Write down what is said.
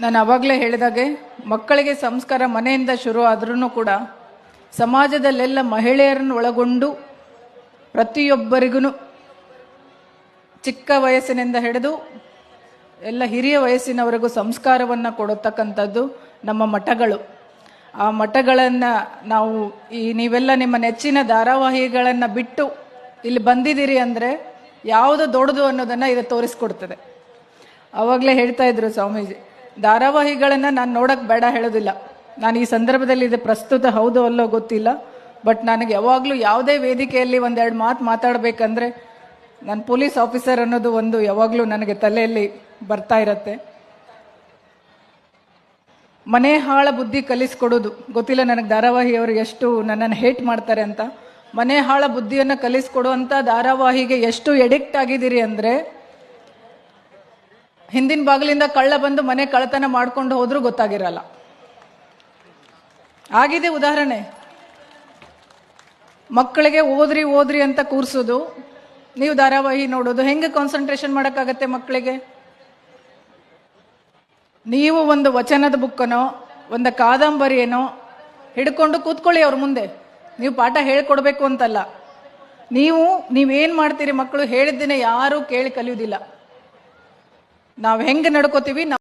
ನಾನು ಆವಾಗಲೇ ಹೇಳಿದಾಗೆ ಮಕ್ಕಳಿಗೆ ಸಂಸ್ಕಾರ ಮನೆಯಿಂದ ಶುರು ಆದ್ರೂ ಕೂಡ ಸಮಾಜದಲ್ಲೆಲ್ಲ ಮಹಿಳೆಯರನ್ನು ಒಳಗೊಂಡು ಪ್ರತಿಯೊಬ್ಬರಿಗೂ ಚಿಕ್ಕ ವಯಸ್ಸಿನಿಂದ ಹಿಡಿದು ಎಲ್ಲ ಹಿರಿಯ ವಯಸ್ಸಿನವರೆಗೂ ಸಂಸ್ಕಾರವನ್ನು ಕೊಡತಕ್ಕಂಥದ್ದು ನಮ್ಮ ಮಠಗಳು. ಆ ಮಠಗಳನ್ನು ನಾವು ನೀವೆಲ್ಲ ನಿಮ್ಮ ನೆಚ್ಚಿನ ಧಾರಾವಾಹಿಗಳನ್ನು ಬಿಟ್ಟು ಇಲ್ಲಿ ಬಂದಿದ್ದೀರಿ ಅಂದರೆ ಯಾವುದು ದೊಡ್ಡದು ಅನ್ನೋದನ್ನು ಇದು ತೋರಿಸ್ಕೊಡ್ತದೆ. ಆವಾಗಲೇ ಹೇಳ್ತಾ ಇದ್ರು ಸ್ವಾಮೀಜಿ, ಧಾರಾವಾಹಿಗಳನ್ನು ನಾನು ನೋಡೋಕ್ಕೆ ಬೇಡ ಹೇಳೋದಿಲ್ಲ. ನಾನು ಈ ಸಂದರ್ಭದಲ್ಲಿ ಇದು ಪ್ರಸ್ತುತ ಹೌದು ಅಲ್ಲೋ ಗೊತ್ತಿಲ್ಲ, ಬಟ್ ನನಗೆ ಯಾವಾಗಲೂ ಯಾವುದೇ ವೇದಿಕೆಯಲ್ಲಿ ಒಂದೆರಡು ಮಾತು ಮಾತಾಡಬೇಕಂದ್ರೆ ನಾನು ಪೊಲೀಸ್ ಆಫೀಸರ್ ಅನ್ನೋದು ಒಂದು ಯಾವಾಗಲೂ ನನಗೆ ತಲೆಯಲ್ಲಿ ಬರ್ತಾ ಇರತ್ತೆ. ಮನೆ ಹಾಳ ಬುದ್ಧಿ ಕಲಿಸ್ಕೊಡೋದು ಗೊತ್ತಿಲ್ಲ ನನಗೆ ಧಾರಾವಾಹಿಯವರು ಎಷ್ಟು ನನ್ನನ್ನು ಹೇಟ್ ಮಾಡ್ತಾರೆ ಅಂತ. ಮನೆ ಹಾಳ ಬುದ್ಧಿಯನ್ನು ಕಲಿಸ್ಕೊಡುವಂಥ ಧಾರಾವಾಹಿಗೆ ಎಷ್ಟು ಎಡಿಕ್ಟ್ ಆಗಿದ್ದೀರಿ ಅಂದರೆ ಹಿಂದಿನ ಬಾಗಿಲಿಂದ ಕಳ್ಳ ಬಂದು ಮನೆ ಕಳ್ಳತನ ಮಾಡ್ಕೊಂಡು ಹೋದ್ರೂ ಗೊತ್ತಾಗಿರಲ್ಲ. ಆಗಿದೆ ಉದಾಹರಣೆ. ಮಕ್ಕಳಿಗೆ ಓದ್ರಿ ಅಂತ ಕೂರಿಸೋದು, ನೀವು ಧಾರಾವಾಹಿ ನೋಡೋದು, ಹೆಂಗೆ ಕಾನ್ಸಂಟ್ರೇಷನ್ ಮಾಡೋಕ್ಕಾಗತ್ತೆ ಮಕ್ಕಳಿಗೆ? ನೀವು ಒಂದು ವಚನದ ಬುಕ್ಕನೋ ಒಂದು ಕಾದಂಬರಿಯೇನೋ ಹಿಡ್ಕೊಂಡು ಕೂತ್ಕೊಳ್ಳಿ ಅವ್ರ ಮುಂದೆ. ನೀವು ಪಾಠ ಹೇಳ್ಕೊಡ್ಬೇಕು ಅಂತಲ್ಲ. ನೀವೇನು ಮಾಡ್ತೀರಿ, ಮಕ್ಕಳು ಹೇಳಿದ್ದನ್ನೇ ಯಾರೂ ಕೇಳಿ ಕಲಿಯೋದಿಲ್ಲ. ನಾವು ಹೆಂಗೆ ನಡ್ಕೋತೀವಿ